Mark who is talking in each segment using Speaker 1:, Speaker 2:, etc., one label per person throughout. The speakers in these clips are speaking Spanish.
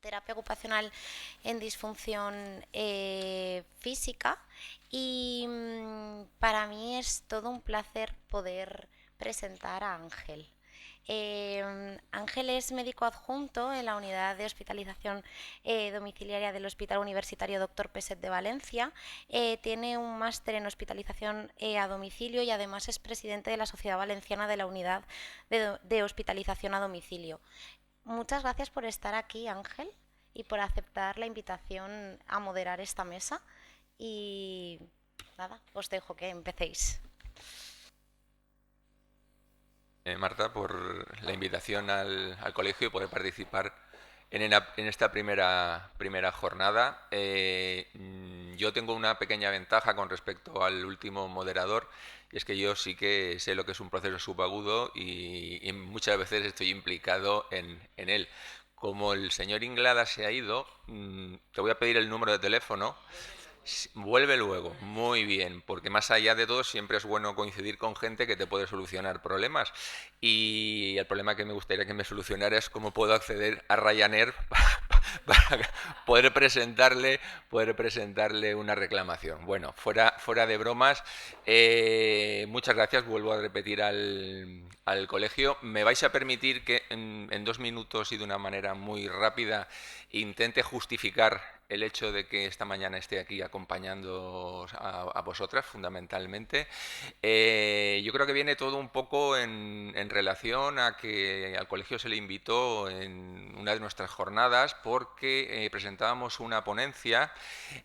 Speaker 1: terapia ocupacional en disfunción física y para mí es todo un placer poder presentar a Ángel. Ángel es médico adjunto en la unidad de hospitalización domiciliaria del Hospital Universitario Dr. Peset de Valencia. Tiene un máster en hospitalización a domicilio y además es presidente de la Sociedad Valenciana de la Unidad de Hospitalización a Domicilio. Muchas gracias por estar aquí, Ángel, y por aceptar la invitación a moderar esta mesa. Y nada, os dejo que empecéis.
Speaker 2: Marta, por la invitación al colegio y poder participar en esta primera jornada. Yo tengo una pequeña ventaja con respecto al último moderador, y es que yo sí que sé lo que es un proceso subagudo y muchas veces estoy implicado en él. Como el señor Inglada se ha ido, te voy a pedir el número de teléfono. Vuelve luego, muy bien, porque más allá de todo siempre es bueno coincidir con gente que te puede solucionar problemas. Y el problema que me gustaría que me solucionara es cómo puedo acceder a Ryanair para poder presentarle una reclamación. Bueno, fuera de bromas, muchas gracias, vuelvo a repetir al colegio. Me vais a permitir que en 2 minutos y de una manera muy rápida intente justificar el hecho de que esta mañana esté aquí acompañando a vosotras fundamentalmente. Yo creo que viene todo un poco en relación a que al colegio se le invitó en una de nuestras jornadas porque presentábamos una ponencia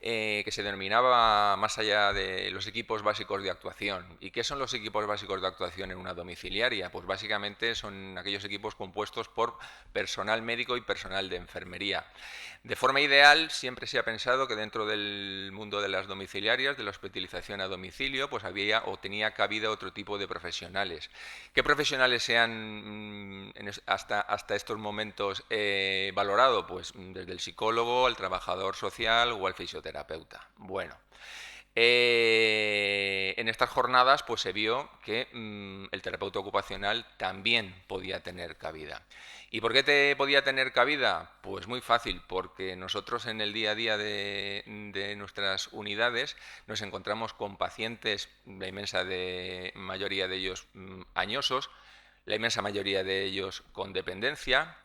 Speaker 2: que se denominaba Más allá de los equipos básicos de actuación. ¿Y qué son los equipos básicos de actuación en una domiciliaria? Pues básicamente son aquellos equipos compuestos por personal médico y personal de enfermería. De forma ideal, siempre se ha pensado que dentro del mundo de las domiciliarias, de la hospitalización a domicilio, pues había o tenía cabida otro tipo de profesionales. ¿Qué profesionales se han hasta estos momentos valorado? Pues desde el psicólogo al trabajador social o al fisioterapeuta. Bueno, en estas jornadas pues se vio que el terapeuta ocupacional también podía tener cabida. ¿Y por qué te podía tener cabida? Pues muy fácil, porque nosotros en el día a día de nuestras unidades nos encontramos con pacientes, la inmensa mayoría de ellos añosos, la inmensa mayoría de ellos con dependencia,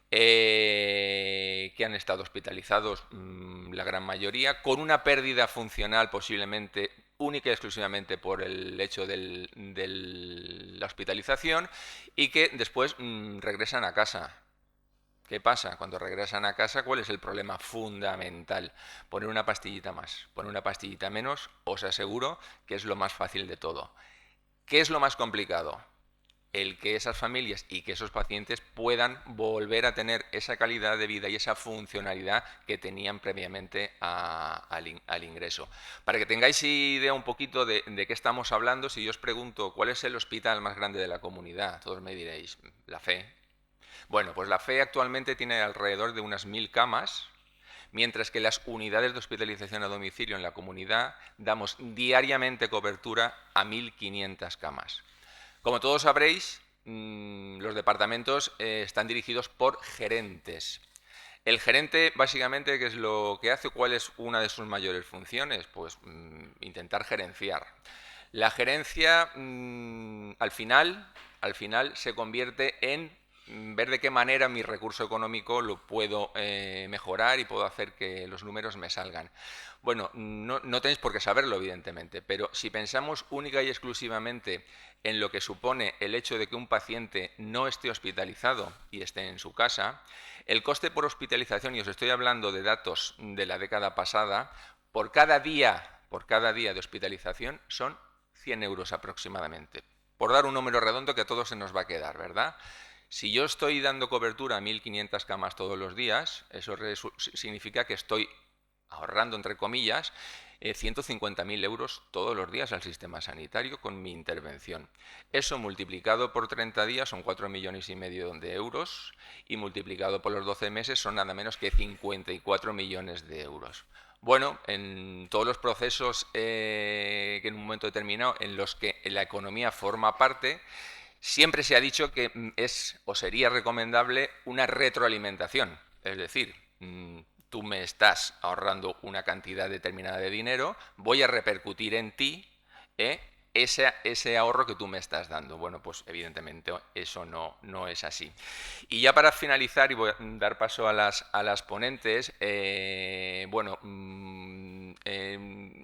Speaker 2: que han estado hospitalizados, la gran mayoría, con una pérdida funcional posiblemente única y exclusivamente por el hecho de la hospitalización, y que después regresan a casa. ¿Qué pasa? Cuando regresan a casa, ¿cuál es el problema fundamental? Poner una pastillita más, poner una pastillita menos, os aseguro que es lo más fácil de todo. ¿Qué es lo más complicado? El que esas familias y que esos pacientes puedan volver a tener esa calidad de vida y esa funcionalidad que tenían previamente al ingreso. Para que tengáis idea un poquito de qué estamos hablando, si yo os pregunto cuál es el hospital más grande de la comunidad, todos me diréis, la FE. Bueno, pues la FE actualmente tiene alrededor de unas 1000 camas, mientras que las unidades de hospitalización a domicilio en la comunidad damos diariamente cobertura a 1500 camas. Como todos sabréis, los departamentos están dirigidos por gerentes. El gerente, básicamente, ¿qué es lo que hace? ¿Cuál es una de sus mayores funciones? Pues intentar gerenciar. La gerencia, al final se convierte en ver de qué manera mi recurso económico lo puedo mejorar y puedo hacer que los números me salgan. Bueno, no tenéis por qué saberlo, evidentemente, pero si pensamos única y exclusivamente en lo que supone el hecho de que un paciente no esté hospitalizado y esté en su casa, el coste por hospitalización, y os estoy hablando de datos de la década pasada, por cada día de hospitalización son 100 euros aproximadamente. Por dar un número redondo que a todos se nos va a quedar, ¿verdad? Si yo estoy dando cobertura a 1500 camas todos los días, eso significa que estoy ahorrando, entre comillas, 150.000 euros todos los días al sistema sanitario con mi intervención. Eso multiplicado por 30 días son 4,5 millones de euros, y multiplicado por los 12 meses son nada menos que 54 millones de euros. Bueno, en todos los procesos que en un momento determinado en los que la economía forma parte, siempre se ha dicho que es o sería recomendable una retroalimentación. Es decir, tú me estás ahorrando una cantidad determinada de dinero, voy a repercutir en ti ese ahorro que tú me estás dando. Bueno, pues evidentemente eso no es así. Y ya para finalizar, y voy a dar paso a las ponentes, bueno,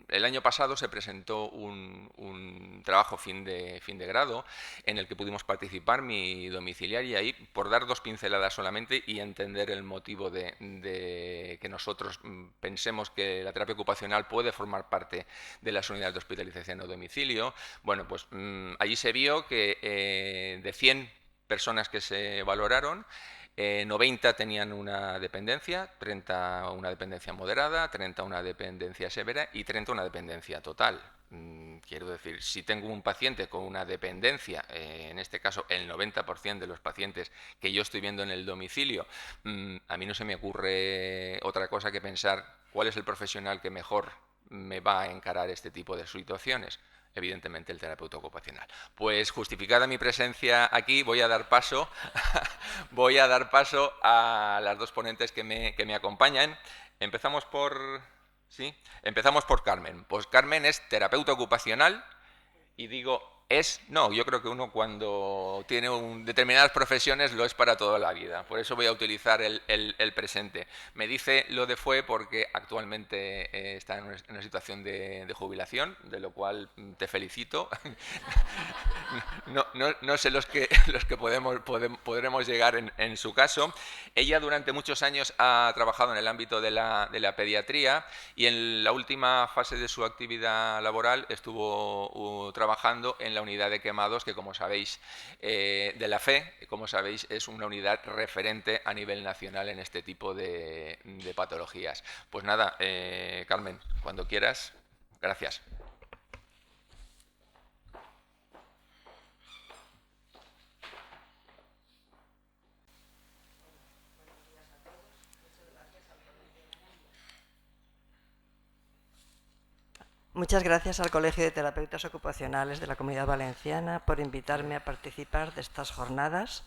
Speaker 2: el año pasado se presentó un trabajo fin de grado en el que pudimos participar mi domiciliaria, y por dar dos pinceladas solamente y entender el motivo de que nosotros pensemos que la terapia ocupacional puede formar parte de las unidades de hospitalización a domicilio. Bueno, pues allí se vio que de 100 personas que se valoraron, 90 tenían una dependencia, 30 una dependencia moderada, 30 una dependencia severa y 30 una dependencia total. Quiero decir, si tengo un paciente con una dependencia, en este caso el 90% de los pacientes que yo estoy viendo en el domicilio, a mí no se me ocurre otra cosa que pensar cuál es el profesional que mejor me va a encarar este tipo de situaciones. Evidentemente el terapeuta ocupacional. Pues justificada mi presencia aquí, voy a dar paso a las dos ponentes que me acompañan. Empezamos por Carmen. Pues Carmen es terapeuta ocupacional, y digo no, yo creo que uno cuando tiene determinadas profesiones lo es para toda la vida. Por eso voy a utilizar el presente. Me dice lo de fue porque actualmente está en una situación de jubilación, de lo cual te felicito. No sé los que podremos llegar en su caso. Ella durante muchos años ha trabajado en el ámbito de la pediatría, y en la última fase de su actividad laboral estuvo trabajando en la unidad de quemados, que como sabéis, de la FE, como sabéis, es una unidad referente a nivel nacional en este tipo de patologías. Pues nada, Carmen, cuando quieras, gracias.
Speaker 3: Muchas gracias al Colegio de Terapeutas Ocupacionales de la Comunidad Valenciana por invitarme a participar de estas jornadas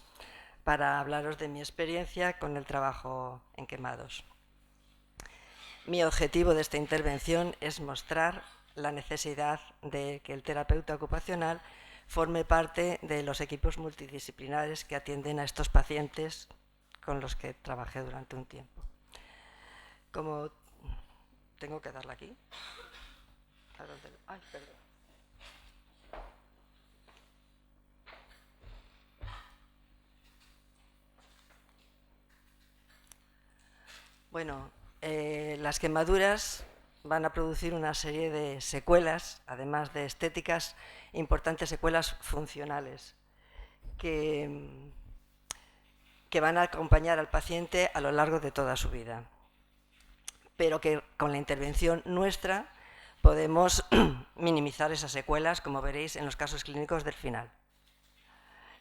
Speaker 3: para hablaros de mi experiencia con el trabajo en quemados. Mi objetivo de esta intervención es mostrar la necesidad de que el terapeuta ocupacional forme parte de los equipos multidisciplinares que atienden a estos pacientes con los que trabajé durante un tiempo. Como tengo que darle aquí. Ay, perdón. Bueno, las quemaduras van a producir una serie de secuelas, además de estéticas, importantes secuelas funcionales, que van a acompañar al paciente a lo largo de toda su vida, pero que con la intervención nuestra podemos minimizar esas secuelas, como veréis en los casos clínicos del final.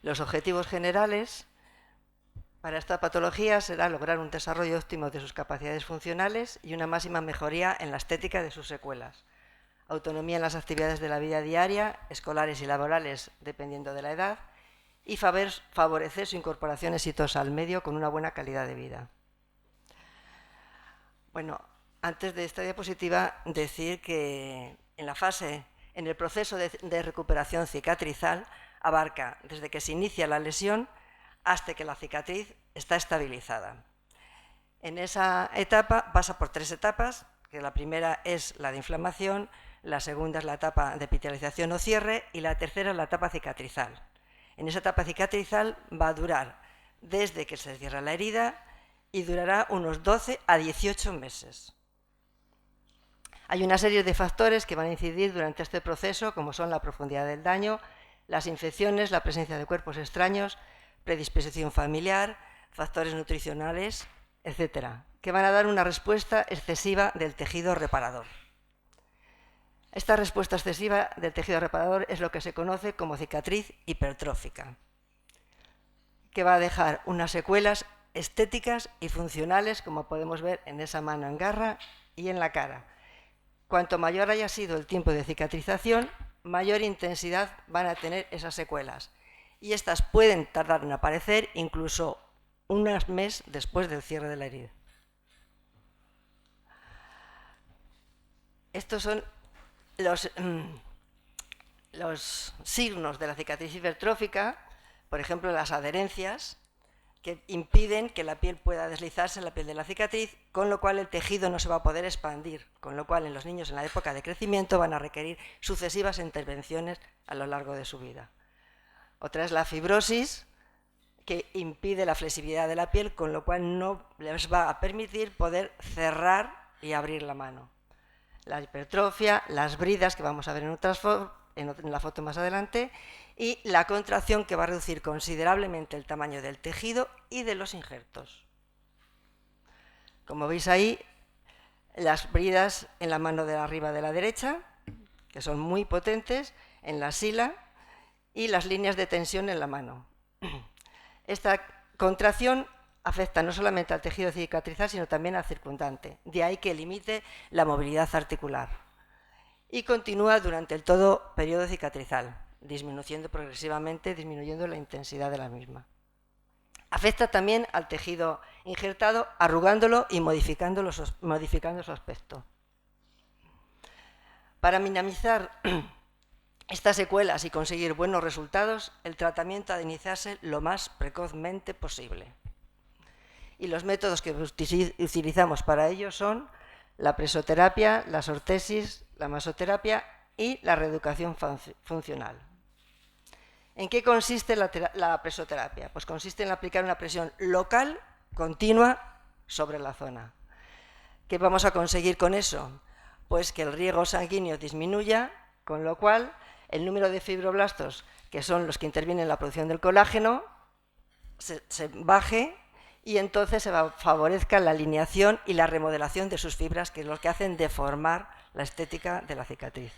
Speaker 3: Los objetivos generales para esta patología será lograr un desarrollo óptimo de sus capacidades funcionales y una máxima mejoría en la estética de sus secuelas. Autonomía en las actividades de la vida diaria, escolares y laborales, dependiendo de la edad, y favorecer su incorporación exitosa al medio con una buena calidad de vida. Bueno, antes de esta diapositiva, decir que en el proceso de recuperación cicatrizal abarca desde que se inicia la lesión hasta que la cicatriz está estabilizada. En esa etapa pasa por 3 etapas, que la primera es la de inflamación, la segunda es la etapa de epitelialización o cierre y la tercera es la etapa cicatrizal. En esa etapa cicatrizal va a durar desde que se cierra la herida y durará unos 12 a 18 meses. Hay una serie de factores que van a incidir durante este proceso, como son la profundidad del daño, las infecciones, la presencia de cuerpos extraños, predisposición familiar, factores nutricionales, etcétera, que van a dar una respuesta excesiva del tejido reparador. Esta respuesta excesiva del tejido reparador es lo que se conoce como cicatriz hipertrófica, que va a dejar unas secuelas estéticas y funcionales, como podemos ver en esa mano en garra y en la cara. Cuanto mayor haya sido el tiempo de cicatrización, mayor intensidad van a tener esas secuelas. Y estas pueden tardar en aparecer incluso un mes después del cierre de la herida. Estos son los signos de la cicatriz hipertrófica, por ejemplo, las adherencias, que impiden que la piel pueda deslizarse en la piel de la cicatriz, con lo cual el tejido no se va a poder expandir, con lo cual en los niños en la época de crecimiento van a requerir sucesivas intervenciones a lo largo de su vida. Otra es la fibrosis, que impide la flexibilidad de la piel, con lo cual no les va a permitir poder cerrar y abrir la mano. La hipertrofia, las bridas, que vamos a ver en la foto más adelante, y la contracción, que va a reducir considerablemente el tamaño del tejido y de los injertos. Como veis ahí, las bridas en la mano de arriba de la derecha, que son muy potentes, en la axila, y las líneas de tensión en la mano. Esta contracción afecta no solamente al tejido cicatrizal, sino también al circundante, de ahí que limite la movilidad articular. Y continúa durante el todo periodo cicatrizal, disminuyendo progresivamente, disminuyendo la intensidad de la misma. Afecta también al tejido injertado, arrugándolo y modificando su aspecto. Para minimizar estas secuelas y conseguir buenos resultados, el tratamiento ha de iniciarse lo más precozmente posible. Y los métodos que utilizamos para ello son la presoterapia, la sortesis, la masoterapia y la reeducación funcional. ¿En qué consiste la presoterapia? Pues consiste en aplicar una presión local, continua, sobre la zona. ¿Qué vamos a conseguir con eso? Pues que el riego sanguíneo disminuya, con lo cual el número de fibroblastos, que son los que intervienen en la producción del colágeno, se baje, y entonces se favorezca la alineación y la remodelación de sus fibras, que es lo que hacen deformar la estética de la cicatriz.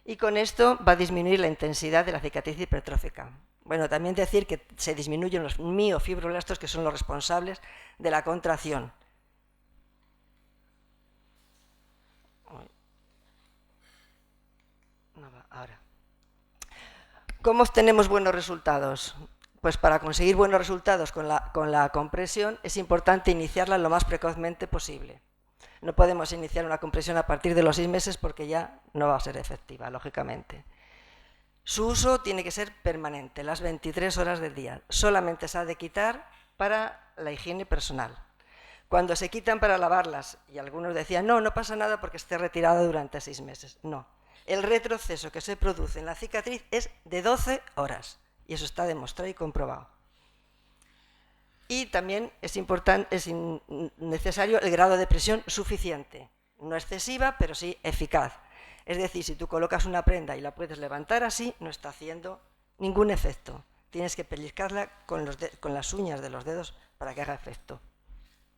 Speaker 3: Y con esto va a disminuir la intensidad de la cicatriz hipertrófica. Bueno, también decir que se disminuyen los miofibroblastos, que son los responsables de la contracción. Ahora. ¿Cómo obtenemos buenos resultados? Pues para conseguir buenos resultados con la compresión es importante iniciarla lo más precozmente posible. No podemos iniciar una compresión a partir de los 6 meses porque ya no va a ser efectiva, lógicamente. Su uso tiene que ser permanente, las 23 horas del día. Solamente se ha de quitar para la higiene personal. Cuando se quitan para lavarlas, y algunos decían, no pasa nada porque esté retirada durante 6 meses. No. El retroceso que se produce en la cicatriz es de 12 horas. Y eso está demostrado y comprobado. Y también es necesario el grado de presión suficiente. No excesiva, pero sí eficaz. Es decir, si tú colocas una prenda y la puedes levantar así, no está haciendo ningún efecto. Tienes que pellizcarla con las uñas de los dedos para que haga efecto.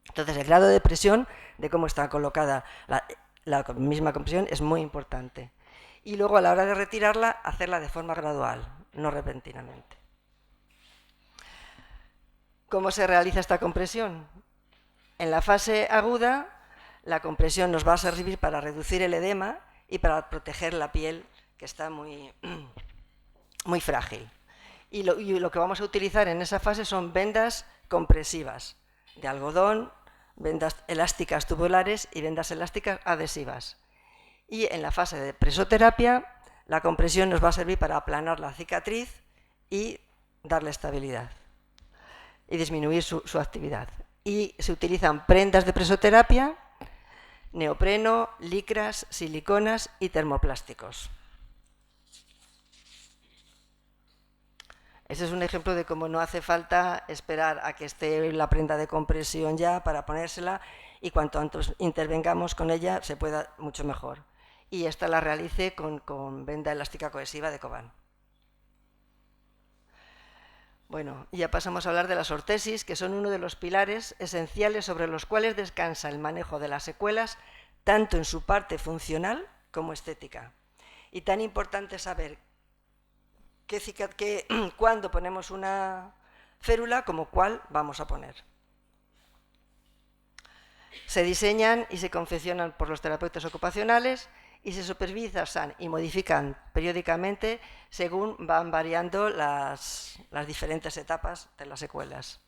Speaker 3: Entonces, el grado de presión, de cómo está colocada la misma compresión, es muy importante. Y luego, a la hora de retirarla, hacerla de forma gradual, no repentinamente. ¿Cómo se realiza esta compresión? En la fase aguda, la compresión nos va a servir para reducir el edema y para proteger la piel, que está muy frágil. Y lo que vamos a utilizar en esa fase son vendas compresivas de algodón, vendas elásticas tubulares y vendas elásticas adhesivas. Y en la fase de presoterapia, la compresión nos va a servir para aplanar la cicatriz y darle estabilidad y disminuir su actividad. Y se utilizan prendas de presoterapia, neopreno, licras, siliconas y termoplásticos. Ese es un ejemplo de cómo no hace falta esperar a que esté la prenda de compresión ya para ponérsela, y cuanto antes intervengamos con ella se pueda mucho mejor. Y esta la realicé con venda elástica cohesiva de Coban. Bueno, ya pasamos a hablar de las ortesis, que son uno de los pilares esenciales sobre los cuales descansa el manejo de las secuelas, tanto en su parte funcional como estética. Y tan importante saber cuándo ponemos una férula como cuál vamos a poner. Se diseñan y se confeccionan por los terapeutas ocupacionales y se supervisan y modifican periódicamente según van variando las diferentes etapas de las secuelas.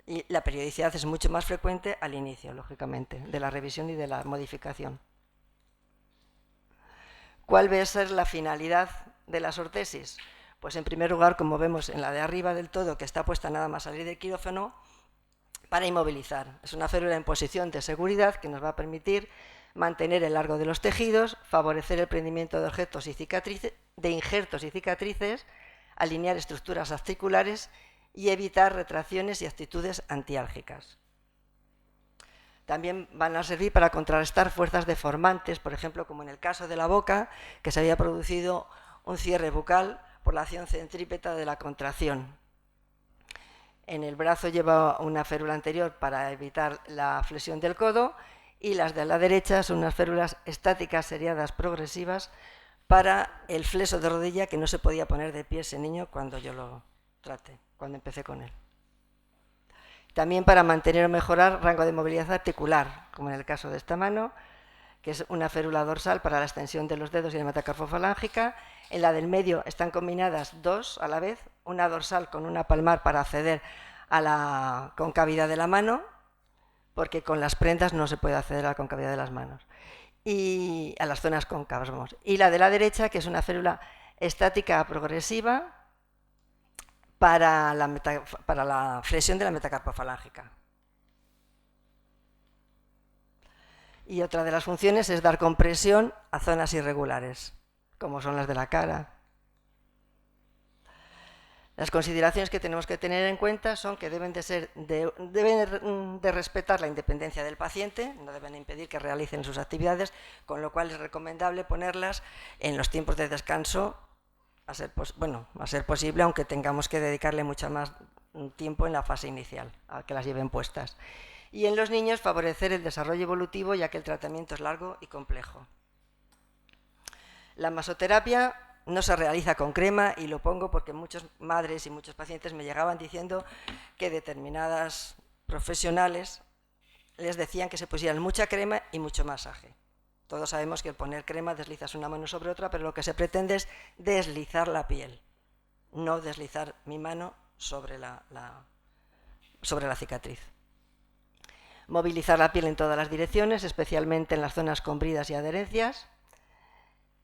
Speaker 3: Y la periodicidad es mucho más frecuente al inicio, lógicamente, de la revisión y de la modificación. ¿Cuál va a ser la finalidad de las ortesis? Pues en primer lugar, como vemos en la de arriba del todo, que está puesta nada más salir del quirófano, para inmovilizar. Es una férula en posición de seguridad que nos va a permitir mantener el largo de los tejidos, favorecer el prendimiento de objetos y cicatrices, de injertos y cicatrices, alinear estructuras articulares y evitar retracciones y actitudes antiálgicas. También van a servir para contrarrestar fuerzas deformantes, por ejemplo, como en el caso de la boca, que se había producido un cierre bucal por la acción centrípeta de la contracción. En el brazo lleva una férula anterior para evitar la flexión del codo y las de la derecha son unas férulas estáticas seriadas progresivas para el fleso de rodilla, que no se podía poner de pie ese niño cuando yo lo traté, cuando empecé con él. También para mantener o mejorar rango de movilidad articular, como en el caso de esta mano, que es una férula dorsal para la extensión de los dedos y la metacarpofalángica. En la del medio están combinadas dos a la vez, una dorsal con una palmar para acceder a la concavidad de la mano, porque con las prendas no se puede acceder a la concavidad de las manos, y a las zonas cóncavas, vamos. Y la de la derecha, que es una férula estática progresiva para la flexión de la metacarpofalángica. Y otra de las funciones es dar compresión a zonas irregulares, como son las de la cara. Las consideraciones que tenemos que tener en cuenta son que deben de respetar la independencia del paciente, no deben impedir que realicen sus actividades, con lo cual es recomendable ponerlas en los tiempos de descanso, a ser posible, aunque tengamos que dedicarle mucho más tiempo en la fase inicial, a que las lleven puestas. Y en los niños favorecer el desarrollo evolutivo, ya que el tratamiento es largo y complejo. La masoterapia no se realiza con crema, y lo pongo porque muchas madres y muchos pacientes me llegaban diciendo que determinadas profesionales les decían que se pusieran mucha crema y mucho masaje. Todos sabemos que al poner crema deslizas una mano sobre otra, pero lo que se pretende es deslizar la piel, no deslizar mi mano sobre la cicatriz. Movilizar la piel en todas las direcciones, especialmente en las zonas con bridas y adherencias.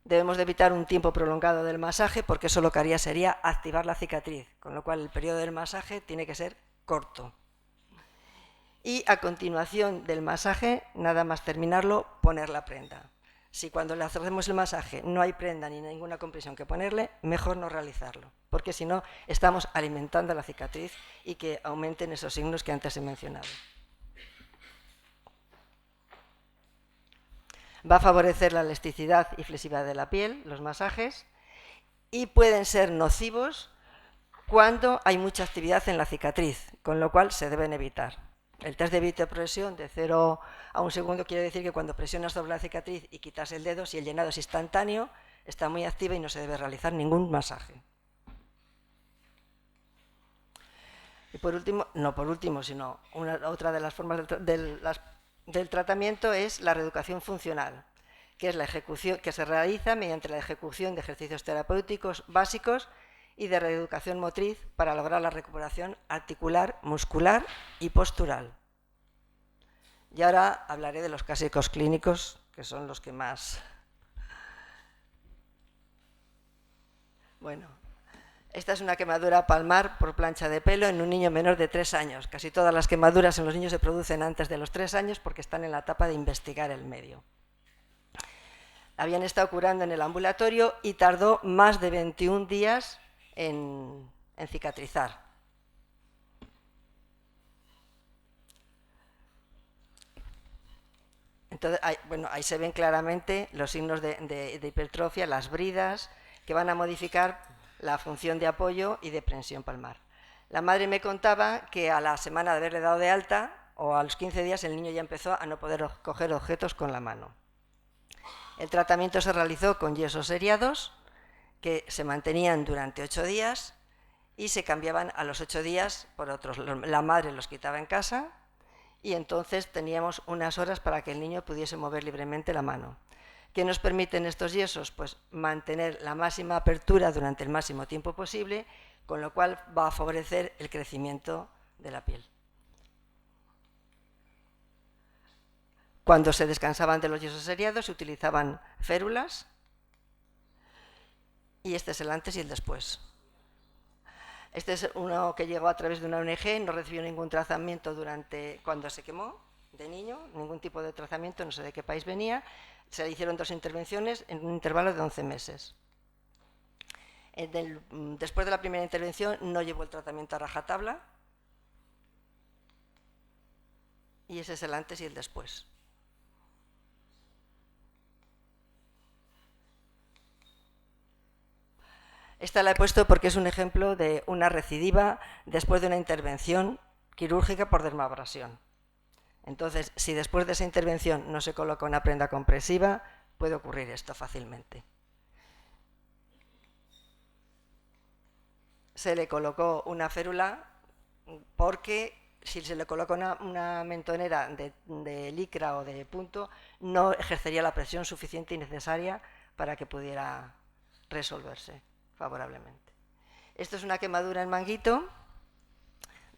Speaker 3: Debemos de evitar un tiempo prolongado del masaje, porque eso lo que haría sería activar la cicatriz, con lo cual el periodo del masaje tiene que ser corto. Y a continuación del masaje, nada más terminarlo, poner la prenda. Si cuando le hacemos el masaje no hay prenda ni ninguna compresión que ponerle, mejor no realizarlo, porque si no estamos alimentando la cicatriz y que aumenten esos signos que antes he mencionado. Va a favorecer la elasticidad y flexibilidad de la piel, los masajes, y pueden ser nocivos cuando hay mucha actividad en la cicatriz, con lo cual se deben evitar. El test de vitreopresión de 0 a 1 segundo quiere decir que cuando presionas sobre la cicatriz y quitas el dedo, si el llenado es instantáneo, está muy activa y no se debe realizar ningún masaje. Y por último, sino otra de las formas del tratamiento es la reeducación funcional, que es la ejecución que se realiza mediante la ejecución de ejercicios terapéuticos básicos y de reeducación motriz para lograr la recuperación articular, muscular y postural. Y ahora hablaré de los clásicos clínicos, que son los que más... Bueno, esta es una quemadura palmar por plancha de pelo en un niño menor de 3 años. Casi todas las quemaduras en los niños se producen antes de los 3 años porque están en la etapa de investigar el medio. Habían estado curando en el ambulatorio y tardó más de 21 días en cicatrizar. Entonces, ahí se ven claramente los signos de hipertrofia, las bridas, que van a modificar la función de apoyo y de prensión palmar. La madre me contaba que a la semana de haberle dado de alta, o a los 15 días, el niño ya empezó a no poder coger objetos con la mano. El tratamiento se realizó con yesos seriados, que se mantenían durante 8 días y se cambiaban a los 8 días por otros. La madre los quitaba en casa y entonces teníamos unas horas para que el niño pudiese mover libremente la mano. ¿Qué nos permiten estos yesos? Pues mantener la máxima apertura durante el máximo tiempo posible, con lo cual va a favorecer el crecimiento de la piel. Cuando se descansaban de los yesos seriados se utilizaban férulas Y este es el antes y el después. Este es uno que llegó a través de una ONG, no recibió ningún tratamiento cuando se quemó, de niño, ningún tipo de tratamiento, no sé de qué país venía. Se le hicieron 2 intervenciones en un intervalo de 11 meses. Después de la primera intervención no llevó el tratamiento a rajatabla. Y ese es el antes y el después. Esta la he puesto porque es un ejemplo de una recidiva después de una intervención quirúrgica por dermabrasión. Entonces, si después de esa intervención no se coloca una prenda compresiva, puede ocurrir esto fácilmente. Se le colocó una férula porque si se le coloca una mentonera de licra o de punto, no ejercería la presión suficiente y necesaria para que pudiera resolverse favorablemente. Esto es una quemadura en manguito,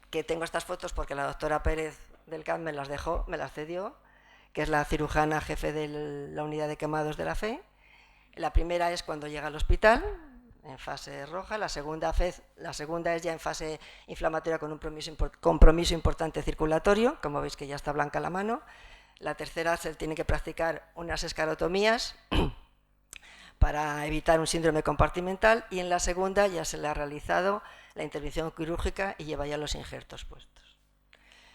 Speaker 3: que tengo estas fotos porque la doctora Pérez del CAM me las dejó, me las cedió, que es la cirujana jefe de la unidad de quemados de la FE. La primera es cuando llega al hospital, en fase roja, la segunda es ya en fase inflamatoria con un compromiso importante circulatorio, como veis que ya está blanca la mano. La tercera se tiene que practicar unas escarotomías para evitar un síndrome compartimental, y en la segunda ya se le ha realizado la intervención quirúrgica y lleva ya los injertos puestos.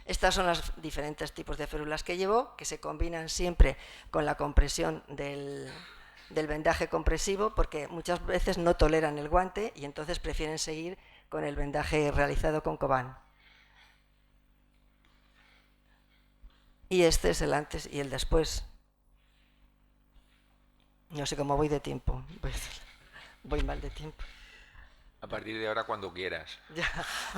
Speaker 3: Estas son los diferentes tipos de férulas que llevo, que se combinan siempre con la compresión del vendaje compresivo, porque muchas veces no toleran el guante y entonces prefieren seguir con el vendaje realizado con Coban. Y este es el antes y el después. No sé cómo voy de tiempo. Voy mal de tiempo.
Speaker 2: A partir de ahora, cuando quieras.
Speaker 3: Ya.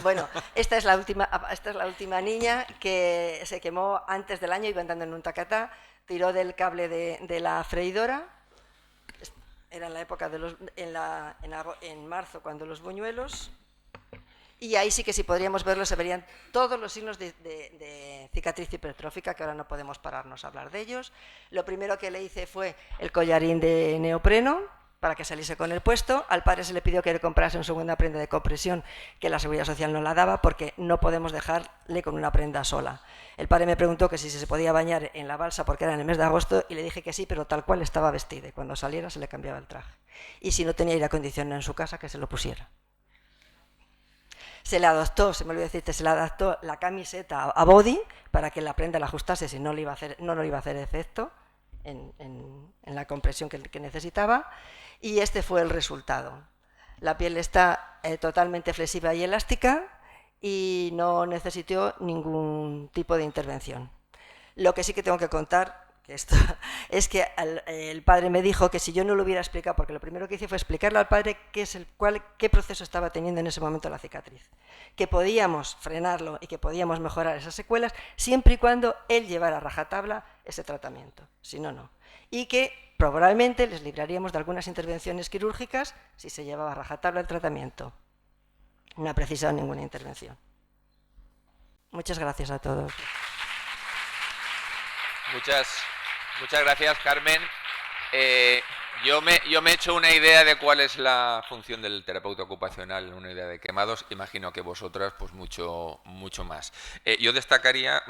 Speaker 3: Bueno, esta es la última niña que se quemó antes del año, iba andando en un tacatá, tiró del cable de la freidora. Era en la época en marzo, cuando los buñuelos. Y ahí sí que si podríamos verlo se verían todos los signos de cicatriz hipertrófica, que ahora no podemos pararnos a hablar de ellos. Lo primero que le hice fue el collarín de neopreno para que saliese con el puesto. Al padre se le pidió que le comprase una segunda prenda de compresión, que la Seguridad Social no la daba porque no podemos dejarle con una prenda sola. El padre me preguntó que si se podía bañar en la balsa porque era en el mes de agosto y le dije que sí, pero tal cual estaba vestida, y cuando saliera se le cambiaba el traje. Y si no tenía aire acondicionado en su casa, que se lo pusiera. Se le adaptó, se me olvidó decirte, se le adaptó la camiseta a body para que la prenda la ajustase, si no le iba a hacer efecto en la compresión que necesitaba, y este fue el resultado. La piel está totalmente flexible y elástica y no necesitó ningún tipo de intervención. Lo que sí que tengo que contar es que el padre me dijo que si yo no lo hubiera explicado, porque lo primero que hice fue explicarle al padre qué proceso estaba teniendo en ese momento la cicatriz, que podíamos frenarlo y que podíamos mejorar esas secuelas siempre y cuando él llevara a rajatabla ese tratamiento, si no, no. Y que probablemente les libraríamos de algunas intervenciones quirúrgicas si se llevaba a rajatabla el tratamiento. No ha precisado ninguna intervención. Muchas gracias a todos.
Speaker 2: Muchas gracias, Carmen. Yo me he hecho una idea de cuál es la función del terapeuta ocupacional, una idea de quemados. Imagino que vosotras, pues mucho más. Yo destacaría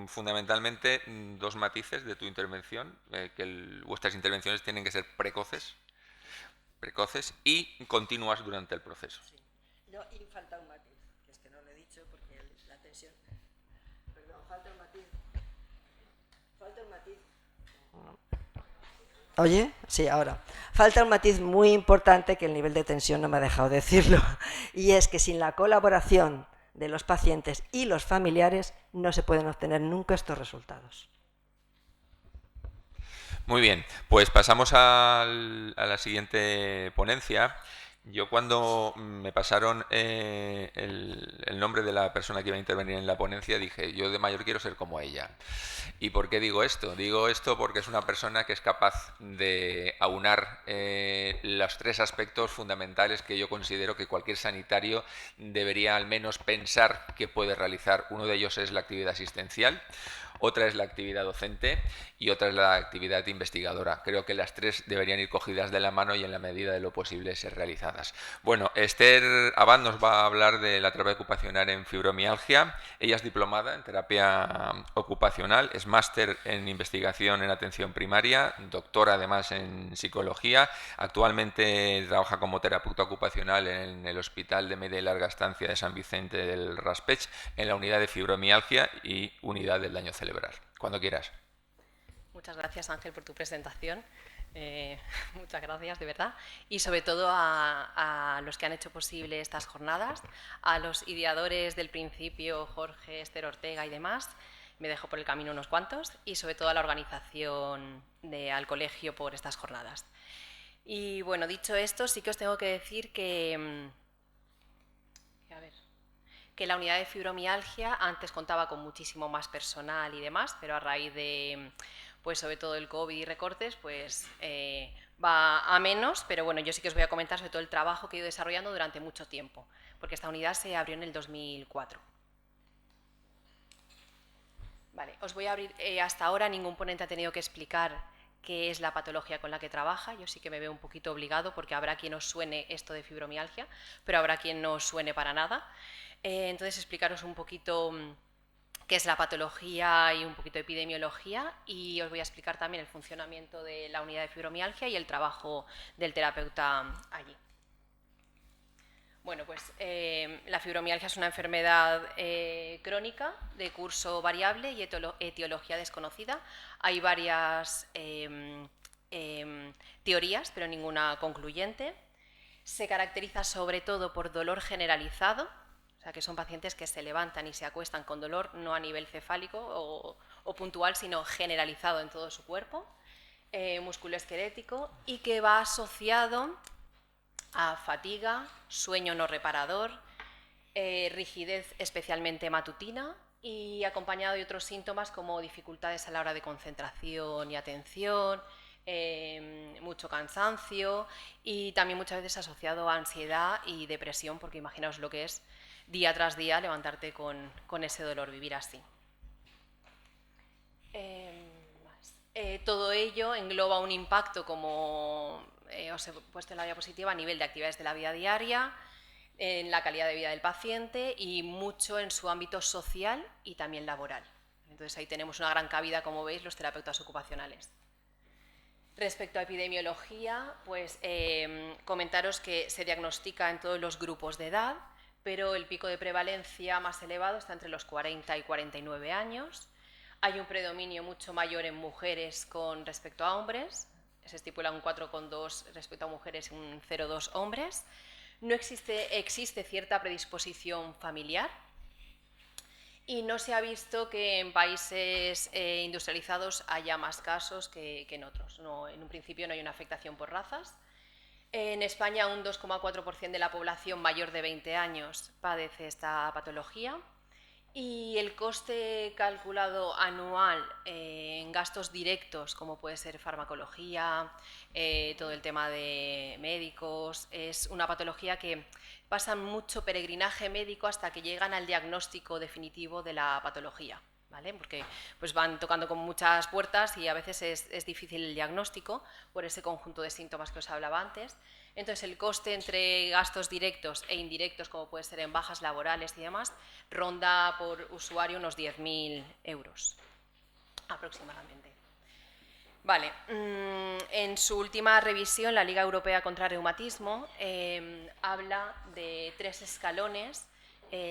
Speaker 2: fundamentalmente 2 matices de tu intervención, que vuestras intervenciones tienen que ser precoces y continuas durante el proceso.
Speaker 3: Sí. No, y falta un matiz, que es que no lo he dicho porque la tensión... Perdón, falta un matiz. ¿Oye? Sí, ahora. Falta un matiz muy importante que el nivel de tensión no me ha dejado decirlo, y es que sin la colaboración de los pacientes y los familiares no se pueden obtener nunca estos resultados.
Speaker 2: Muy bien, pues pasamos a la siguiente ponencia, Yo cuando me pasaron el nombre de la persona que iba a intervenir en la ponencia dije, yo de mayor quiero ser como ella. ¿Y por qué digo esto? Digo esto porque es una persona que es capaz de aunar los tres aspectos fundamentales que yo considero que cualquier sanitario debería al menos pensar que puede realizar. Uno de ellos es la actividad asistencial, otra es la actividad docente y otra es la actividad investigadora. Creo que las tres deberían ir cogidas de la mano y en la medida de lo posible ser realizadas. Bueno, Esther Abad nos va a hablar de la terapia ocupacional en fibromialgia. Ella es diplomada en terapia ocupacional, es máster en investigación en atención primaria, doctora además en psicología. Actualmente trabaja como terapeuta ocupacional en el Hospital de Media y Larga Estancia de San Vicente del Raspeig, en la unidad de fibromialgia y unidad del daño cerebral. Cuando quieras.
Speaker 4: Muchas gracias, Ángel, por tu presentación. Muchas gracias, de verdad. Y sobre todo a los que han hecho posible estas jornadas, a los ideadores del principio, Jorge, Esther Ortega y demás. Me dejo por el camino unos cuantos. Y sobre todo a la organización al colegio por estas jornadas. Y bueno, dicho esto, sí que os tengo que decir que la unidad de fibromialgia antes contaba con muchísimo más personal y demás, pero a raíz de, pues sobre todo el COVID y recortes, pues va a menos, pero bueno, yo sí que os voy a comentar sobre todo el trabajo que he ido desarrollando durante mucho tiempo, porque esta unidad se abrió en el 2004. Vale, os voy a abrir, hasta ahora ningún ponente ha tenido que explicar qué es la patología con la que trabaja. Yo sí que me veo un poquito obligado porque habrá quien os suene esto de fibromialgia, pero habrá quien no os suene para nada. Entonces, explicaros un poquito qué es la patología y un poquito de epidemiología, y os voy a explicar también el funcionamiento de la unidad de fibromialgia y el trabajo del terapeuta allí. Bueno, pues la fibromialgia es una enfermedad crónica de curso variable y etiología desconocida. Hay varias teorías, pero ninguna concluyente. Se caracteriza sobre todo por dolor generalizado, o sea que son pacientes que se levantan y se acuestan con dolor, no a nivel cefálico o puntual, sino generalizado en todo su cuerpo, musculoesquelético, y que va asociado a fatiga, sueño no reparador, rigidez especialmente matutina, y acompañado de otros síntomas como dificultades a la hora de concentración y atención, mucho cansancio, y también muchas veces asociado a ansiedad y depresión, porque imaginaos lo que es día tras día levantarte con ese dolor, vivir así. Todo ello engloba un impacto, como os he puesto en la diapositiva, a nivel de actividades de la vida diaria, en la calidad de vida del paciente y mucho en su ámbito social y también laboral. Entonces ahí tenemos una gran cabida, como veis, los terapeutas ocupacionales. Respecto a epidemiología, pues comentaros que se diagnostica en todos los grupos de edad, pero el pico de prevalencia más elevado está entre los 40 y 49 años. Hay un predominio mucho mayor en mujeres con respecto a hombres, se estipula un 4,2 respecto a mujeres y un 0,2 hombres. No existe cierta predisposición familiar, y no se ha visto que en países industrializados haya más casos que en otros. No, en un principio no hay una afectación por razas. En España un 2,4% de la población mayor de 20 años padece esta patología, y el coste calculado anual en gastos directos, como puede ser farmacología, todo el tema de médicos, es una patología que pasa mucho peregrinaje médico hasta que llegan al diagnóstico definitivo de la patología, ¿vale? Porque pues van tocando con muchas puertas y a veces es difícil el diagnóstico por ese conjunto de síntomas que os hablaba antes. Entonces el coste entre gastos directos e indirectos, como puede ser en bajas laborales y demás, ronda por usuario unos 10.000 euros aproximadamente. Vale, en su última revisión, la Liga Europea contra el Reumatismo habla de 3 escalones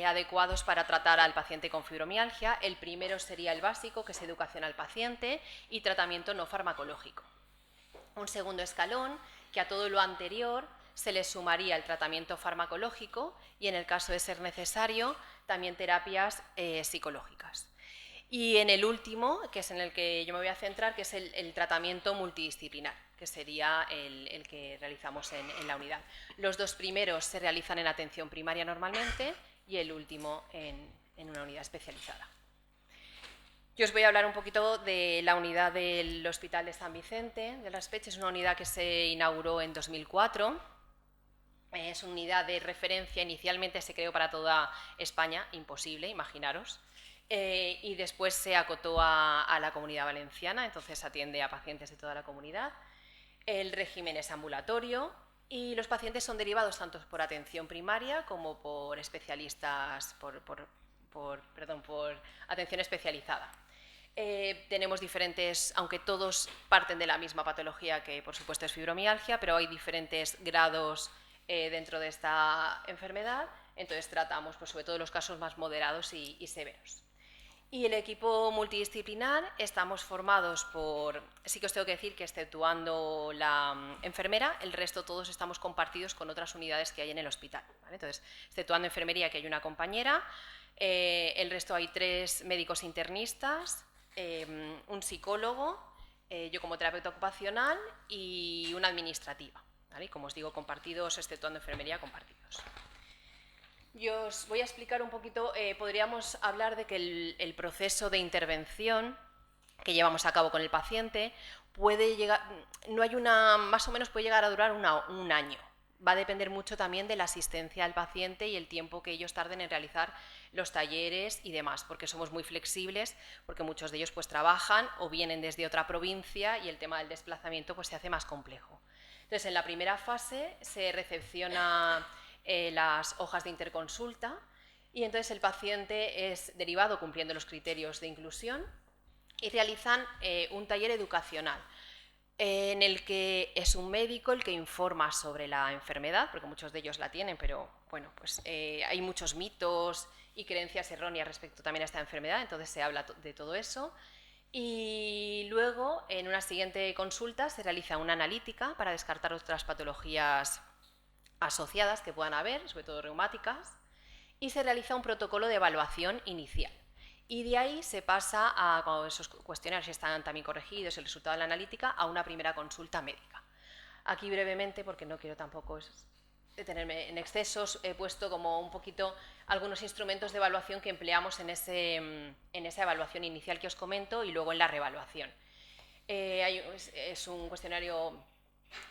Speaker 4: adecuados para tratar al paciente con fibromialgia. El primero sería el básico, que es educación al paciente y tratamiento no farmacológico. Un segundo escalón, que a todo lo anterior se le sumaría el tratamiento farmacológico y, en el caso de ser necesario, también terapias psicológicas. Y en el último, que es en el que yo me voy a centrar, que es el tratamiento multidisciplinar, que sería el que realizamos en la unidad. Los dos primeros se realizan en atención primaria normalmente y el último en una unidad especializada. Yo os voy a hablar un poquito de la unidad del Hospital de San Vicente de Raspeig. Es una unidad que se inauguró en 2004. Es una unidad de referencia, inicialmente se creó para toda España, imposible, imaginaros. Y después se acotó a la Comunidad Valenciana, entonces atiende a pacientes de toda la comunidad. El régimen es ambulatorio y los pacientes son derivados tanto por atención primaria como por especialistas, por atención especializada. Tenemos diferentes, aunque todos parten de la misma patología, que por supuesto es fibromialgia, pero hay diferentes grados dentro de esta enfermedad, entonces tratamos pues, sobre todo los casos más moderados y severos. Y el equipo multidisciplinar estamos formados por, sí que os tengo que decir que exceptuando la enfermera, el resto todos estamos compartidos con otras unidades que hay en el hospital, ¿vale? Entonces, exceptuando enfermería, que hay una compañera, el resto hay 3 médicos internistas, un psicólogo, yo como terapeuta ocupacional y una administrativa, ¿vale? Y como os digo, compartidos, exceptuando enfermería, compartidos. Yo os voy a explicar un poquito, podríamos hablar de que el proceso de intervención que llevamos a cabo con el paciente puede llegar, no hay una, más o menos puede llegar a durar un año. Va a depender mucho también de la asistencia al paciente y el tiempo que ellos tarden en realizar los talleres y demás, porque somos muy flexibles, porque muchos de ellos pues trabajan o vienen desde otra provincia y el tema del desplazamiento pues se hace más complejo. Entonces, en la primera fase se recepciona las hojas de interconsulta y entonces el paciente es derivado cumpliendo los criterios de inclusión y realizan un taller educacional en el que es un médico el que informa sobre la enfermedad, porque muchos de ellos la tienen, pero bueno, pues hay muchos mitos y creencias erróneas respecto también a esta enfermedad, entonces se habla de todo eso. Y luego, en una siguiente consulta, se realiza una analítica para descartar otras patologías asociadas que puedan haber, sobre todo reumáticas, y se realiza un protocolo de evaluación inicial. Y de ahí se pasa, cuando esos cuestionarios están también corregidos, el resultado de la analítica, a una primera consulta médica. Aquí brevemente, porque no quiero tampoco detenerme en excesos, he puesto como un poquito algunos instrumentos de evaluación que empleamos en esa evaluación inicial que os comento y luego en la reevaluación. Es un cuestionario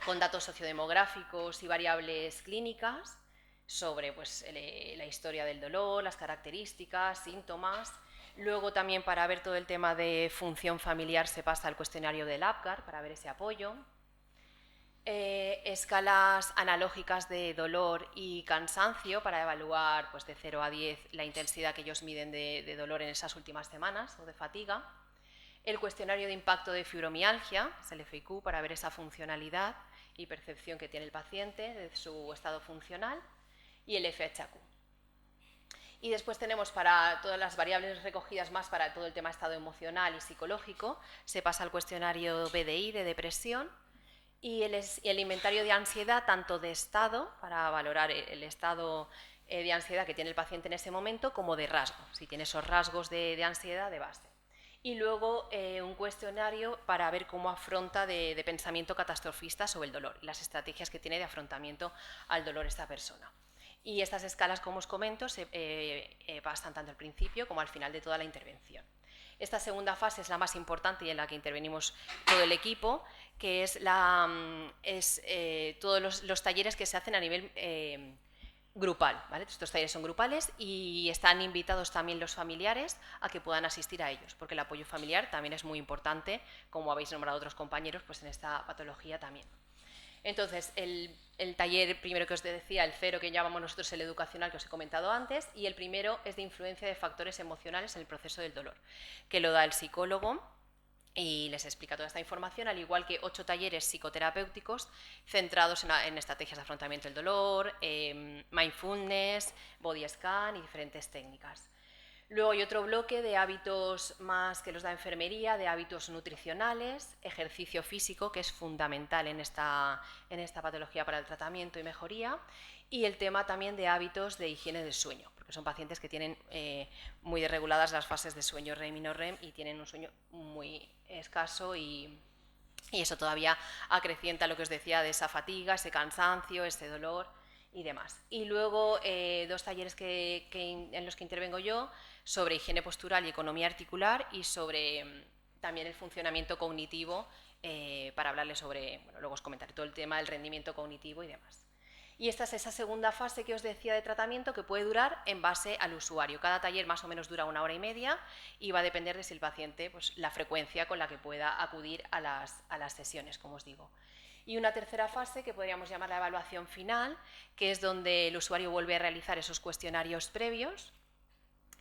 Speaker 4: con datos sociodemográficos y variables clínicas sobre pues, la historia del dolor, las características, síntomas. Luego también para ver todo el tema de función familiar se pasa al cuestionario del APGAR para ver ese apoyo. Escalas analógicas de dolor y cansancio para evaluar pues, de 0 a 10 la intensidad que ellos miden de dolor en esas últimas semanas o de fatiga. El cuestionario de impacto de fibromialgia, es el FIQ, para ver esa funcionalidad y percepción que tiene el paciente de su estado funcional, y el FHQ. Y después tenemos para todas las variables recogidas más para todo el tema estado emocional y psicológico, se pasa al cuestionario BDI de depresión y el inventario de ansiedad, tanto de estado, para valorar el estado de ansiedad que tiene el paciente en ese momento, como de rasgos, si tiene esos rasgos de ansiedad de base. Y luego un cuestionario para ver cómo afronta de pensamiento catastrofista sobre el dolor, las estrategias que tiene de afrontamiento al dolor esta persona. Y estas escalas, como os comento, se pasan tanto al principio como al final de toda la intervención. Esta segunda fase es la más importante y en la que intervenimos todo el equipo, que es todos los talleres que se hacen a nivel grupal, ¿vale? Estos talleres son grupales y están invitados también los familiares a que puedan asistir a ellos, porque el apoyo familiar también es muy importante, como habéis nombrado otros compañeros, pues en esta patología también. Entonces, el taller primero que os decía, el 0 que llamamos nosotros el educacional que os he comentado antes, y el primero es de influencia de factores emocionales en el proceso del dolor, que lo da el psicólogo y les explica toda esta información, al igual que 8 talleres psicoterapéuticos centrados en estrategias de afrontamiento del dolor, mindfulness, body scan y diferentes técnicas. Luego hay otro bloque de hábitos más que los da enfermería, de hábitos nutricionales, ejercicio físico, que es fundamental en esta patología para el tratamiento y mejoría, y el tema también de hábitos de higiene del sueño, porque son pacientes que tienen muy desreguladas las fases de sueño REM y no REM y tienen un sueño muy escaso y eso todavía acrecienta lo que os decía de esa fatiga, ese cansancio, ese dolor y demás. Y luego 2 talleres en los que intervengo yo sobre higiene postural y economía articular y sobre también el funcionamiento cognitivo para hablarles sobre, bueno, luego os comentaré todo el tema del rendimiento cognitivo y demás. Y esta es esa segunda fase que os decía de tratamiento que puede durar en base al usuario. Cada taller más o menos dura 1 hora y media y va a depender de si el paciente, pues, la frecuencia con la que pueda acudir a las sesiones, como os digo. Y una tercera fase que podríamos llamar la evaluación final, que es donde el usuario vuelve a realizar esos cuestionarios previos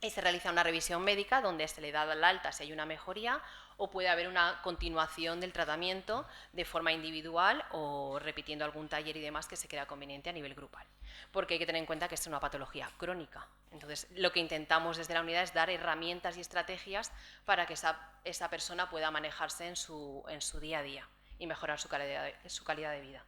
Speaker 4: y se realiza una revisión médica donde se le da el alta si hay una mejoría o puede haber una continuación del tratamiento de forma individual o repitiendo algún taller y demás que se crea conveniente a nivel grupal. Porque hay que tener en cuenta que esto es una patología crónica. Entonces, lo que intentamos desde la unidad es dar herramientas y estrategias para que esa persona pueda manejarse en su día a día y mejorar su calidad de vida.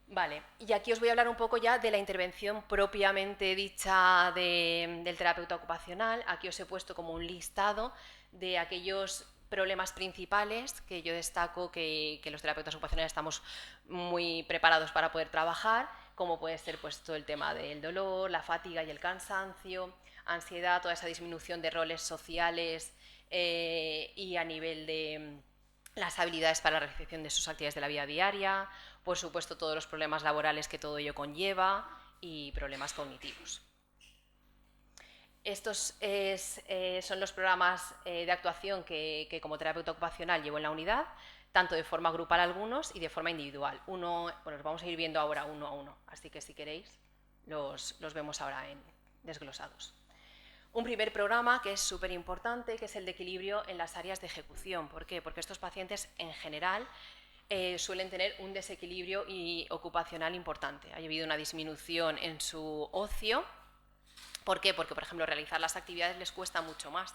Speaker 4: Vale, y aquí os voy a hablar un poco ya de la intervención propiamente dicha del terapeuta ocupacional. Aquí os he puesto como un listado de aquellos problemas principales que yo destaco que los terapeutas ocupacionales estamos muy preparados para poder trabajar, como puede ser, pues, todo el tema del dolor, la fatiga y el cansancio, ansiedad, toda esa disminución de roles sociales y a nivel de las habilidades para la realización de sus actividades de la vida diaria, por supuesto todos los problemas laborales que todo ello conlleva y problemas cognitivos. Estos son los programas de actuación que como terapeuta ocupacional llevo en la unidad, tanto de forma grupal algunos y de forma individual. Bueno, los vamos a ir viendo ahora uno a uno, así que si queréis los vemos ahora desglosados. Un primer programa que es súper importante, que es el de equilibrio en las áreas de ejecución. ¿Por qué? Porque estos pacientes en general suelen tener un desequilibrio ocupacional importante. Ha habido una disminución en su ocio. ¿Por qué? Porque, por ejemplo, realizar las actividades les cuesta mucho más,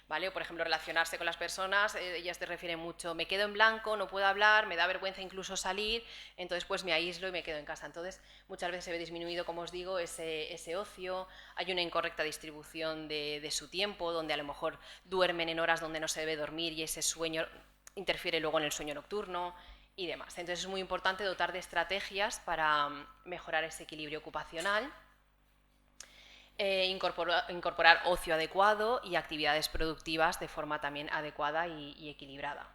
Speaker 4: ¿vale? O, por ejemplo, relacionarse con las personas, ellas te refieren mucho, me quedo en blanco, no puedo hablar, me da vergüenza incluso salir, entonces pues me aíslo y me quedo en casa. Entonces, muchas veces se ve disminuido, como os digo, ese ocio, hay una incorrecta distribución de su tiempo, donde a lo mejor duermen en horas donde no se debe dormir y ese sueño interfiere luego en el sueño nocturno y demás. Entonces, es muy importante dotar de estrategias para mejorar ese equilibrio ocupacional. Incorporar ocio adecuado y actividades productivas de forma también adecuada y equilibrada.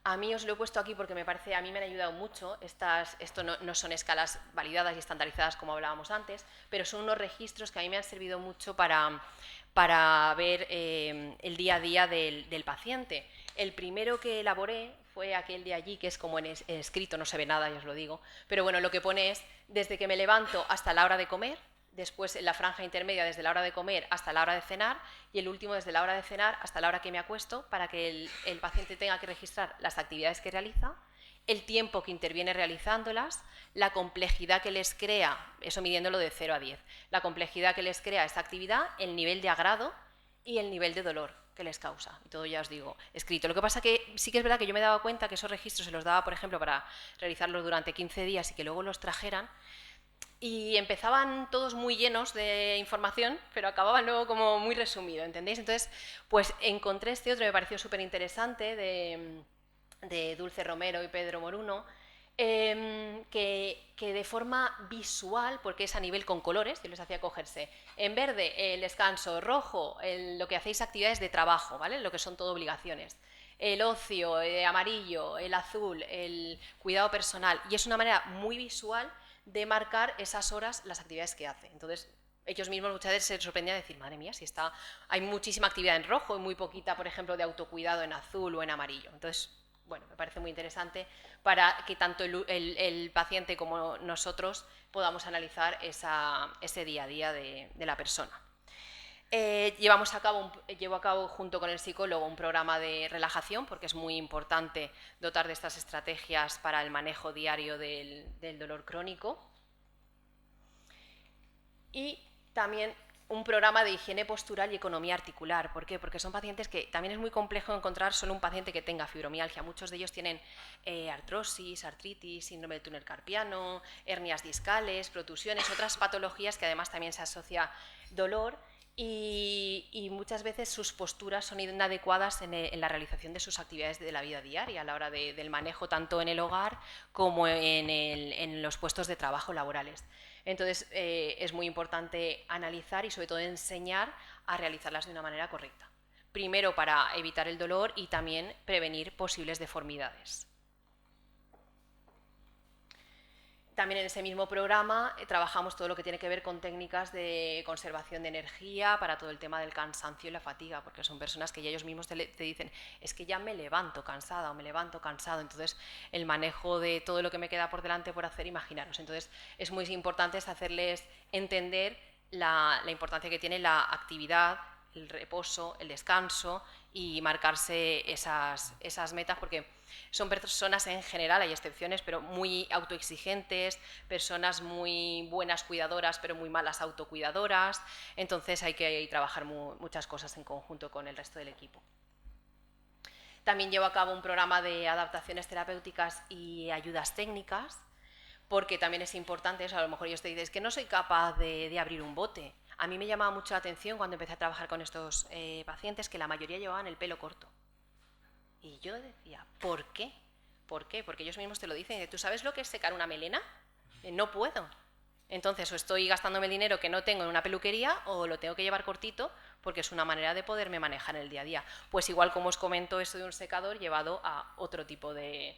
Speaker 4: A mí os lo he puesto aquí porque a mí me han ayudado mucho. Esto no son escalas validadas y estandarizadas como hablábamos antes, pero son unos registros que a mí me han servido mucho para ver el día a día del paciente. El primero que elaboré fue aquel de allí, que es como en escrito, no se ve nada, ya os lo digo, pero bueno, lo que pone es desde que me levanto hasta la hora de comer, después en la franja intermedia desde la hora de comer hasta la hora de cenar y el último desde la hora de cenar hasta la hora que me acuesto, para que el paciente tenga que registrar las actividades que realiza, el tiempo que interviene realizándolas, la complejidad que les crea, eso midiéndolo de 0 a 10, la complejidad que les crea esta actividad, el nivel de agrado y el nivel de dolor que les causa. Y todo ya os digo, escrito. Lo que pasa que sí que es verdad que yo me daba cuenta que esos registros se los daba, por ejemplo, para realizarlos durante 15 días y que luego los trajeran, y empezaban todos muy llenos de información, pero acababan luego como muy resumido, ¿entendéis? Entonces, pues encontré este otro, me pareció súper interesante, de Dulce Romero y Pedro Moruno, que de forma visual, porque es a nivel con colores, yo les hacía cogerse en verde el descanso, rojo lo que hacéis actividades de trabajo, ¿vale? Lo que son todo obligaciones, el ocio, amarillo, el azul, el cuidado personal, y es una manera muy visual de marcar esas horas, las actividades que hace. Entonces, ellos mismos muchas veces se sorprendían de decir, madre mía, si hay muchísima actividad en rojo y muy poquita, por ejemplo, de autocuidado en azul o en amarillo. Entonces, bueno, me parece muy interesante para que tanto el paciente como nosotros podamos analizar ese día a día de la persona. Llevo a cabo junto con el psicólogo un programa de relajación, porque es muy importante dotar de estas estrategias para el manejo diario del dolor crónico. Y también un programa de higiene postural y economía articular. ¿Por qué? Porque son pacientes que también es muy complejo encontrar solo un paciente que tenga fibromialgia. Muchos de ellos tienen artrosis, artritis, síndrome del túnel carpiano, hernias discales, protusiones, otras patologías que además también se asocia dolor. Y muchas veces sus posturas son inadecuadas en la realización de sus actividades de la vida diaria, a la hora del manejo tanto en el hogar como en los puestos de trabajo laborales. Entonces es muy importante analizar y sobre todo enseñar a realizarlas de una manera correcta. Primero para evitar el dolor y también prevenir posibles deformidades. También en ese mismo programa trabajamos todo lo que tiene que ver con técnicas de conservación de energía para todo el tema del cansancio y la fatiga, porque son personas que ya ellos mismos te dicen, es que ya me levanto cansada o me levanto cansado, entonces el manejo de todo lo que me queda por delante por hacer, imaginaros. Entonces es muy importante hacerles entender la importancia que tiene la actividad, el reposo, el descanso y marcarse esas metas, porque son personas en general, hay excepciones, pero muy autoexigentes, personas muy buenas cuidadoras, pero muy malas autocuidadoras, entonces hay que trabajar muchas cosas en conjunto con el resto del equipo. También llevo a cabo un programa de adaptaciones terapéuticas y ayudas técnicas, porque también es importante eso. A lo mejor ellos te dicen, es que no soy capaz de abrir un bote. A mí me llamaba mucho la atención cuando empecé a trabajar con estos pacientes que la mayoría llevaban el pelo corto. Y yo decía, ¿por qué? ¿Por qué? Porque ellos mismos te lo dicen. ¿Tú sabes lo que es secar una melena? No puedo. Entonces, o estoy gastándome el dinero que no tengo en una peluquería o lo tengo que llevar cortito porque es una manera de poderme manejar en el día a día. Pues igual como os comento eso de un secador llevado a otro tipo de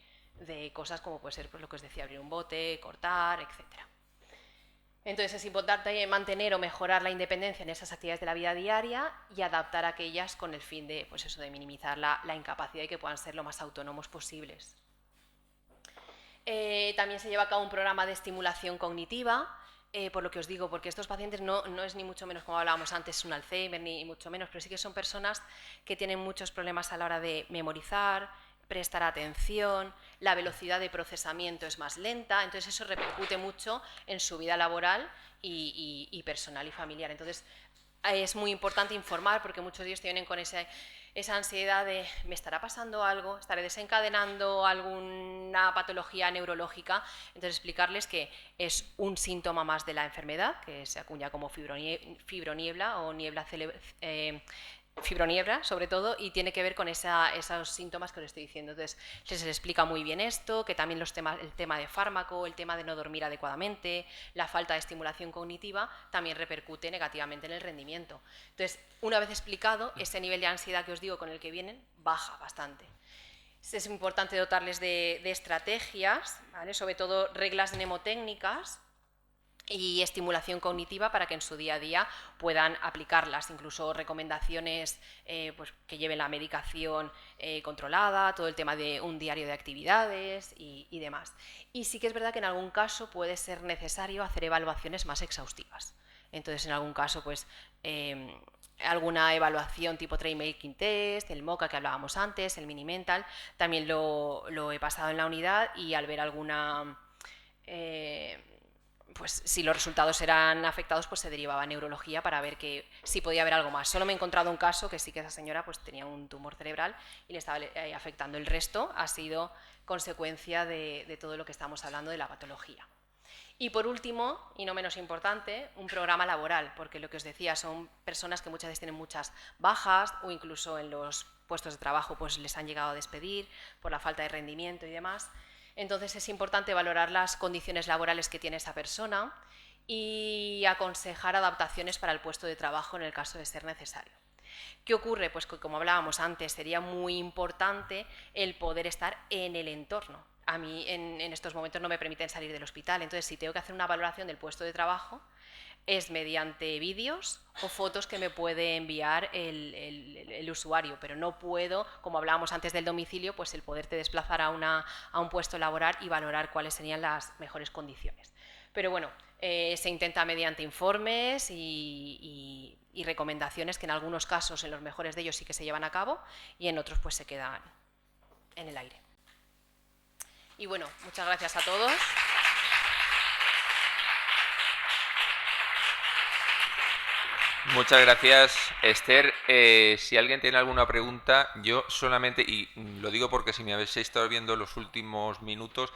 Speaker 4: cosas como puede ser pues, lo que os decía, abrir un bote, cortar, etcétera. Entonces es importante mantener o mejorar la independencia en esas actividades de la vida diaria y adaptar aquellas con el fin de, pues eso, de minimizar la incapacidad y que puedan ser lo más autónomos posibles. También se lleva a cabo un programa de estimulación cognitiva, por lo que os digo, porque estos pacientes no es ni mucho menos, como hablábamos antes, un Alzheimer, ni mucho menos, pero sí que son personas que tienen muchos problemas a la hora de memorizar, prestar atención, la velocidad de procesamiento es más lenta, entonces eso repercute mucho en su vida laboral y personal y familiar. Entonces es muy importante informar, porque muchos de ellos tienen con esa ansiedad de ¿me estará pasando algo? ¿Estaré desencadenando alguna patología neurológica? Entonces explicarles que es un síntoma más de la enfermedad, que se acuña como fibroniebla o fibroniebla sobre todo, y tiene que ver con esos síntomas que os estoy diciendo. Entonces se les explica muy bien esto, que también el tema de fármaco, el tema de no dormir adecuadamente, la falta de estimulación cognitiva también repercute negativamente en el rendimiento. Entonces, una vez explicado, ese nivel de ansiedad que os digo con el que vienen baja bastante. Es importante dotarles de estrategias, ¿vale? Sobre todo reglas mnemotécnicas y estimulación cognitiva para que en su día a día puedan aplicarlas, incluso recomendaciones pues, que lleven la medicación controlada, todo el tema de un diario de actividades y demás. Y sí que es verdad que en algún caso puede ser necesario hacer evaluaciones más exhaustivas. Entonces, en algún caso, pues alguna evaluación tipo Train Making Test, el MOCA que hablábamos antes, el Mini Mental, también lo he pasado en la unidad, y al ver alguna pues si los resultados eran afectados, pues se derivaba a neurología para ver que si podía haber algo más. Solo me he encontrado un caso que sí que esa señora pues tenía un tumor cerebral y le estaba afectando. El resto ha sido consecuencia de todo lo que estamos hablando de la patología. Y por último, y no menos importante, un programa laboral, porque lo que os decía, son personas que muchas veces tienen muchas bajas o incluso en los puestos de trabajo pues les han llegado a despedir por la falta de rendimiento y demás. Entonces es importante valorar las condiciones laborales que tiene esa persona y aconsejar adaptaciones para el puesto de trabajo en el caso de ser necesario. ¿Qué ocurre? Pues que, como hablábamos antes, sería muy importante el poder estar en el entorno. A mí en estos momentos no me permiten salir del hospital, entonces si tengo que hacer una valoración del puesto de trabajo es mediante vídeos o fotos que me puede enviar el usuario, pero no puedo, como hablábamos antes del domicilio, pues el poderte desplazar a un puesto laboral y valorar cuáles serían las mejores condiciones. Pero bueno, se intenta mediante informes y recomendaciones que en algunos casos, en los mejores de ellos, sí que se llevan a cabo y en otros pues se quedan en el aire. Y bueno, muchas gracias a todos.
Speaker 2: Muchas gracias, Esther. Si alguien tiene alguna pregunta, yo solamente, y lo digo porque si me habéis estado viendo los últimos minutos,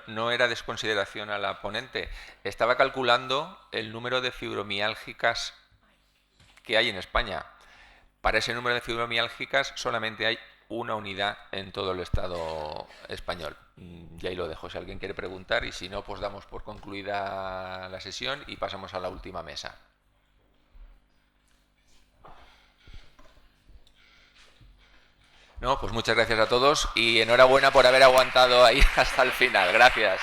Speaker 2: no era desconsideración a la ponente. Estaba calculando el número de fibromiálgicas que hay en España. Para ese número de fibromiálgicas solamente hay una unidad en todo el Estado español. Y ahí lo dejo, si alguien quiere preguntar, y si no, pues damos por concluida la sesión y pasamos a la última mesa. No, pues muchas gracias a todos y enhorabuena por haber aguantado ahí hasta el final. Gracias.